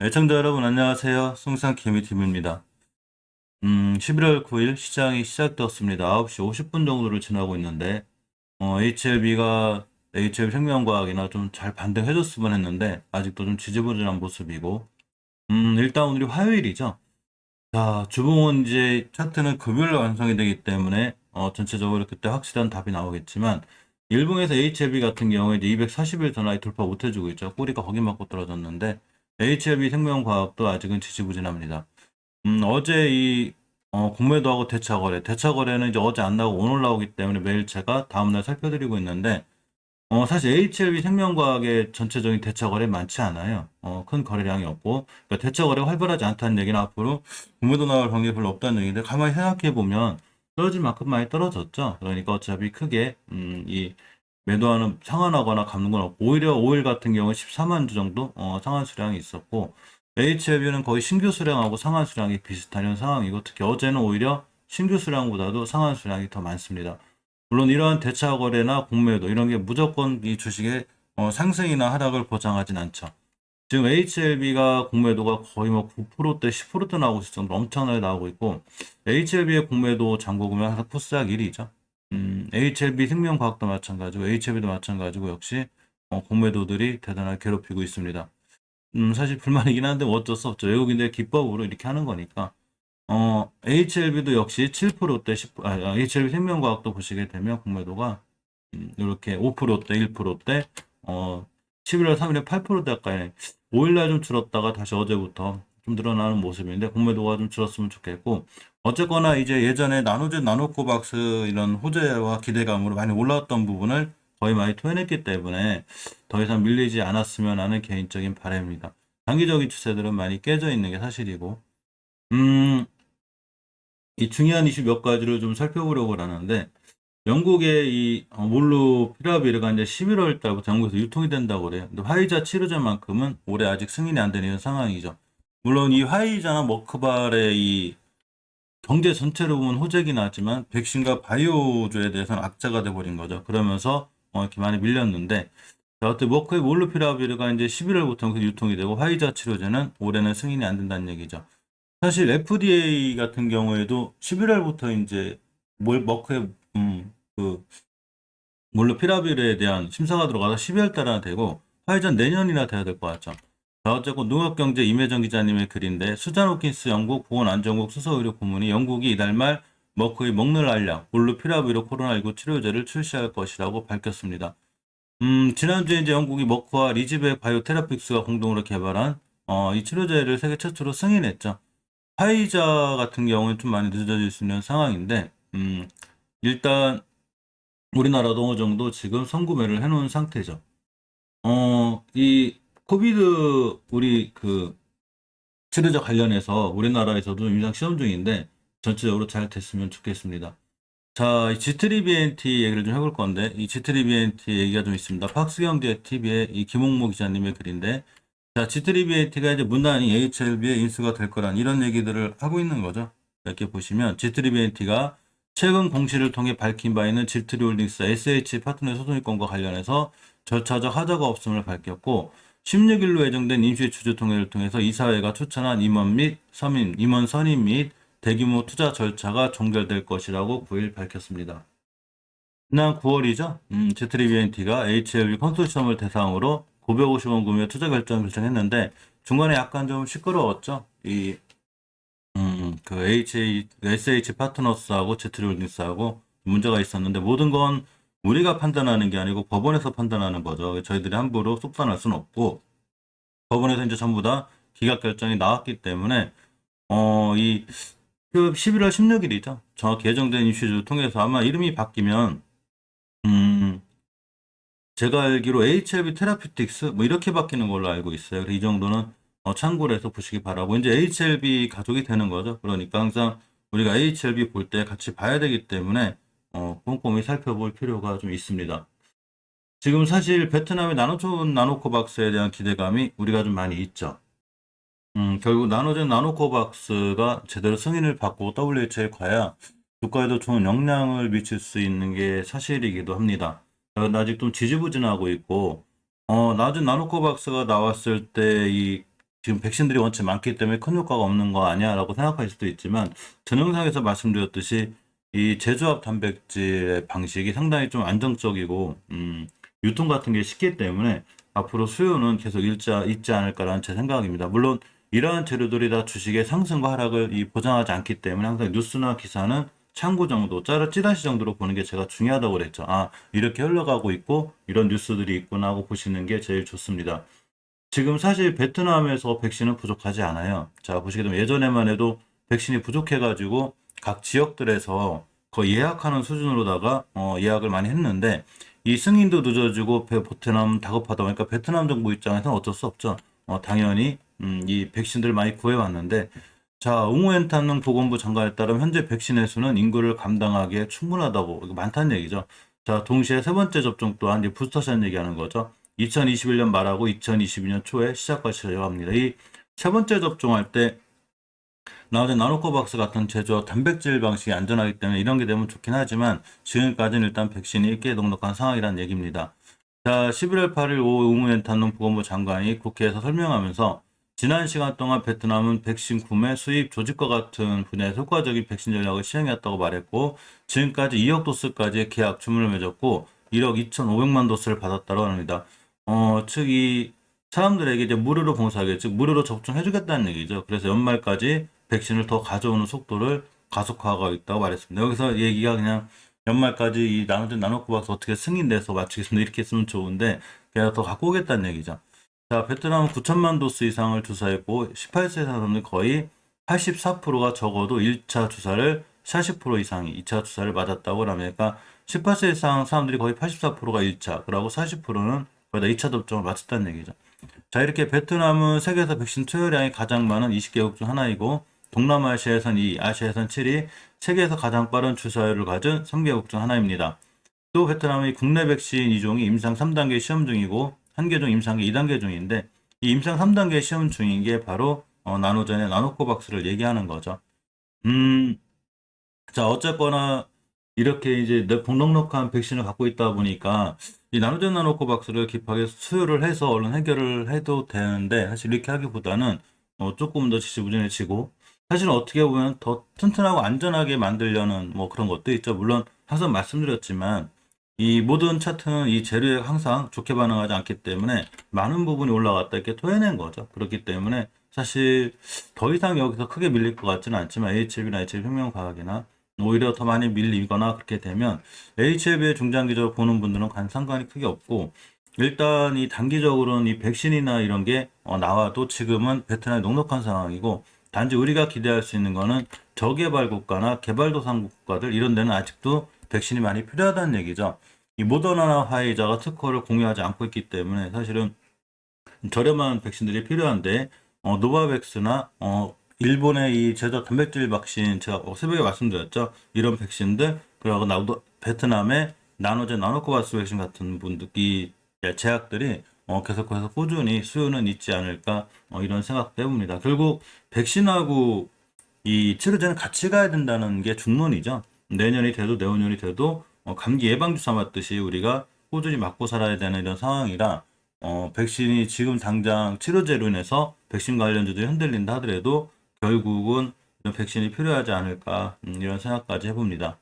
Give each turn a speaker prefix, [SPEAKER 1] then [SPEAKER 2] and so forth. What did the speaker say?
[SPEAKER 1] 애청자 여러분 안녕하세요. 송산 개미TV입니다. 11월 9일 시장이 시작되었습니다. 9시 50분 정도를 지나고 있는데 HLB가 HLB 생명과학이나 좀 잘 반등해줬으면 했는데 아직도 좀 지지부진한 모습이고 일단 오늘이 화요일이죠. 자, 주봉은 이제 차트는 금요일 완성이 되기 때문에 전체적으로 그때 확실한 답이 나오겠지만 일봉에서 HLB 같은 경우에 이제 240일 전화에 돌파 못 해주고 있죠. 꼬리가 거기 맞고 떨어졌는데 HLB 생명과학도 아직은 지지부진합니다. 어제 공매도하고 대차거래는 이제 어제 안 나오고 오늘 나오기 때문에 매일 제가 다음날 살펴드리고 있는데 사실 HLB 생명과학의 전체적인 대차 거래 많지 않아요. 큰 거래량이 없고, 그러니까 대차 거래가 활발하지 않다는 얘기는 앞으로 공매도 나올 확률이 별로 없다는 얘기인데, 가만히 생각해 보면 떨어질 만큼 많이 떨어졌죠. 그러니까 어차피 크게, 이 매도하는 상한하거나 갚는 건 없고, 오히려 5일 같은 경우는 14만 주 정도, 상한 수량이 있었고, HLB는 거의 신규 수량하고 상한 수량이 비슷한 현 상황이고, 특히 어제는 오히려 신규 수량보다도 상한 수량이 더 많습니다. 물론 이러한 대차 거래나 공매도 이런 게 무조건 이 주식의 상승이나 하락을 보장하진 않죠. 지금 HLB가 공매도가 거의 뭐 9%대 10%대 나오고 있을 정도로 엄청나게 나오고 있고 HLB의 공매도 잔고 구매 항상 코스닥 1위죠. HLB 생명과학도 마찬가지고 HLB도 마찬가지고 역시 공매도들이 대단하게 괴롭히고 있습니다. 사실 불만이긴 한데 뭐 어쩔 수 없죠. 외국인들 기법으로 이렇게 하는 거니까. HLB도 역시 7%대 10, HLB 생명과학도 보시게 되면 공매도가 이렇게 5%대 1%대 11월 3일에 8% 가까이 5일날 좀 줄었다가 다시 어제부터 좀 늘어나는 모습인데 공매도가 좀 줄었으면 좋겠고 어쨌거나 이제 예전에 나노젠 나노코박스 이런 호재와 기대감으로 많이 올라왔던 부분을 거의 많이 토해냈기 때문에 더 이상 밀리지 않았으면 하는 개인적인 바람입니다. 장기적인 추세들은 많이 깨져 있는 게 사실이고 음, 이 중요한 이슈 몇 가지를 좀 살펴보려고 하는데 영국의 이 몰루피라비르가 이제 11월 달부터 영국에서 유통이 된다고 그래요. 근데 화이자 치료제만큼은 올해 아직 승인이 안 되는 상황이죠. 물론 이 화이자나 머크발의 이 경제 전체로 보면 호재긴 하지만 백신과 바이오주에 대해서는 악재가 돼버린 거죠. 그러면서 이렇게 많이 밀렸는데 자, 어때 머크의 몰루피라비르가 이제 11월부터 유통이 되고 화이자 치료제는 올해는 승인이 안 된다는 얘기죠. 사실 FDA 같은 경우에도 11월부터 이제 머크의 그 몰루피라빌에 대한 심사가 들어가서 12월 달에 되고 화이자는 내년이나 돼야 될 것 같죠. 자, 어쨌건 농업경제 임혜정 기자님의 글인데 수잔 호킨스 영국 보건안전국 수서의료 고문이 영국이 이달 말 머크의 먹늘 알약 몰루피라비르 코로나19 치료제를 출시할 것이라고 밝혔습니다. 지난주에 이제 영국이 머크와 리즈백 바이오테라픽스가 공동으로 개발한 이 치료제를 세계 최초로 승인했죠. 화이자 같은 경우는 좀 많이 늦어질 수 있는 상황인데, 일단 우리나라도 어느 정도 지금 선구매를 해놓은 상태죠. 이 코비드 우리 그 치료제 관련해서 우리나라에서도 임상 시험 중인데 전체적으로 잘 됐으면 좋겠습니다. 자, 이 G3BNT 얘기를 좀 해볼 건데 이 G3BNT 얘기가 좀 있습니다. 박스경제 TV의 이 김홍모 기자님의 글인데 자, G3BNT가 이제 무난히 HLB의 인수가 될 거란 이런 얘기들을 하고 있는 거죠. 이렇게 보시면 G3BNT가 최근 공시를 통해 밝힌 바 있는 G3홀딩스 SH 파트너 소송권과 관련해서 절차적 하자가 없음을 밝혔고 16일로 예정된 임시 주주통회를 통해서 이사회가 추천한 임원 선임 및 대규모 투자 절차가 종결될 것이라고 9일 밝혔습니다. 지난 9월이죠. G3BNT가 HLB 컨소시엄을 대상으로 950원 구매 투자 결정을 결정했는데 중간에 약간 좀 시끄러웠죠. SH 파트너스하고 제트홀딩스하고 문제가 있었는데 모든 건 우리가 판단하는 게 아니고 법원에서 판단하는 거죠. 저희들이 함부로 속단할 수는 없고 법원에서 이제 전부 다 기각 결정이 나왔기 때문에 그 11월 16일이죠. 정확히 예정된 이슈를 통해서 아마 이름이 바뀌면 제가 알기로 HLB 테라피틱스 뭐 이렇게 바뀌는 걸로 알고 있어요. 그래서 이 정도는 참고를 해서 보시기 바라고 이제 HLB 가족이 되는 거죠. 그러니까 항상 우리가 HLB 볼 때 같이 봐야 되기 때문에 꼼꼼히 살펴볼 필요가 좀 있습니다. 지금 사실 베트남의 나노촌 나노코박스에 대한 기대감이 우리가 좀 많이 있죠. 결국 나노젠 나노코박스가 제대로 승인을 받고 WHO에 가야 주가에도 좋은 영향을 미칠 수 있는 게 사실이기도 합니다. 아직 좀 지지부진하고 있고, 나중 나노코박스가 나왔을 때 이 지금 백신들이 원체 많기 때문에 큰 효과가 없는 거 아니야라고 생각하실 수도 있지만 전 영상에서 말씀드렸듯이 이 제조합 단백질의 방식이 상당히 좀 안정적이고 유통 같은 게 쉽기 때문에 앞으로 수요는 계속 있지 않을까라는 제 생각입니다. 물론 이러한 재료들이 다 주식의 상승과 하락을 보장하지 않기 때문에 항상 뉴스나 기사는 참고 정도, 찌라시 정도로 보는 게 제가 중요하다고 그랬죠. 아, 이렇게 흘러가고 있고 이런 뉴스들이 있구나 하고 보시는 게 제일 좋습니다. 지금 사실 베트남에서 백신은 부족하지 않아요. 자, 보시게 되면 예전에만 해도 백신이 부족해가지고 각 지역들에서 거의 예약하는 수준으로다가 예약을 많이 했는데 이 승인도 늦어지고 베트남 다급하다 보니까 베트남 정부 입장에서는 어쩔 수 없죠. 당연히 이 백신들을 많이 구해왔는데 자, 웅우엔탄능 보건부 장관에 따르면 현재 백신의 수는 인구를 감당하기에 충분하다고 이거 많다는 얘기죠. 자, 동시에 세 번째 접종 또한 이제 부스터샷 얘기하는 거죠. 2021년 말하고 2022년 초에 시작하시려고 합니다. 이 세 번째 접종할 때 나머지 나노코박스 같은 제조 단백질 방식이 안전하기 때문에 이런 게 되면 좋긴 하지만 지금까지는 일단 백신이 꽤 넉넉한 상황이라는 얘기입니다. 자, 11월 8일 오후 웅우엔탄농 보건부 장관이 국회에서 설명하면서 지난 시간 동안 베트남은 백신 구매, 수입, 조직과 같은 분야에서 효과적인 백신 전략을 시행했다고 말했고 지금까지 2억 도스까지의 계약 주문을 맺었고 1억 2,500만 도스를 받았다고 합니다. 즉 이 사람들에게 이제 무료로 봉사하게, 즉 무료로 접종해주겠다는 얘기죠. 그래서 연말까지 백신을 더 가져오는 속도를 가속화하고 있다고 말했습니다. 여기서 얘기가 그냥 연말까지 이 나눠진 나노코박스 어떻게 승인돼서 맞추겠습니다. 이렇게 했으면 좋은데 그냥 더 갖고 오겠다는 얘기죠. 자, 베트남은 9천만 도스 이상을 주사했고 18세 사람은 거의 84%가 적어도 1차 주사를 40% 이상이 2차 주사를 맞았다고 합니다. 그러니까 18세 이상 사람들이 거의 84%가 1차, 그리고 40%는 거의 다 2차 접종을 마쳤다는 얘기죠. 자, 이렇게 베트남은 세계에서 백신 투여량이 가장 많은 20개국 중 하나이고 동남아시아에선 2위, 아시아에선 7위, 세계에서 가장 빠른 주사율을 가진 3개국 중 하나입니다. 또 베트남의 국내 백신 2종이 임상 3단계 시험 중이고 한 개 중 임상 2단계 중인데 이 임상 3단계 시험 중인 게 바로 나노젠의 나노코박스를 얘기하는 거죠. 음, 자, 어쨌거나 이렇게 이제 넉넉한 백신을 갖고 있다 보니까 이 나노젠 나노코박스를 급하게 수요를 해서 얼른 해결을 해도 되는데 사실 이렇게 하기보다는 조금 더 지지부진해지고 사실은 어떻게 보면 더 튼튼하고 안전하게 만들려는 뭐 그런 것도 있죠. 물론 항상 말씀드렸지만 이 모든 차트는 이 재료에 항상 좋게 반응하지 않기 때문에 많은 부분이 올라갔다 이렇게 토해낸 거죠. 그렇기 때문에 사실 더 이상 여기서 크게 밀릴 것 같지는 않지만 HLB나 HL생명과학이나 오히려 더 많이 밀리거나 그렇게 되면 HLB의 중장기적으로 보는 분들은 상관이 크게 없고 일단 이 단기적으로는 이 백신이나 이런 게 나와도 지금은 베트남이 넉넉한 상황이고 단지 우리가 기대할 수 있는 거는 저개발 국가나 개발도상 국가들 이런 데는 아직도 백신이 많이 필요하다는 얘기죠. 이 모더나나 화이자가 특허를 공유하지 않고 있기 때문에 사실은 저렴한 백신들이 필요한데 노바백스나 일본의 이 제조 단백질 백신 제가 새벽에 말씀드렸죠. 이런 백신들 그리고 나도 베트남의 나노젠 나노코바스 백신 같은 분들이 제약들이 계속해서 꾸준히 수요는 있지 않을까 이런 생각도 해봅니다. 결국 백신하고 이 치료제는 같이 가야 된다는 게 중론이죠. 내년이 돼도 내후년이 돼도 감기 예방 주사 맞듯이 우리가 꾸준히 맞고 살아야 되는 이런 상황이라 백신이 지금 당장 치료제로 인해서 백신 관련주들이 흔들린다 하더라도 결국은 이런 백신이 필요하지 않을까 이런 생각까지 해봅니다.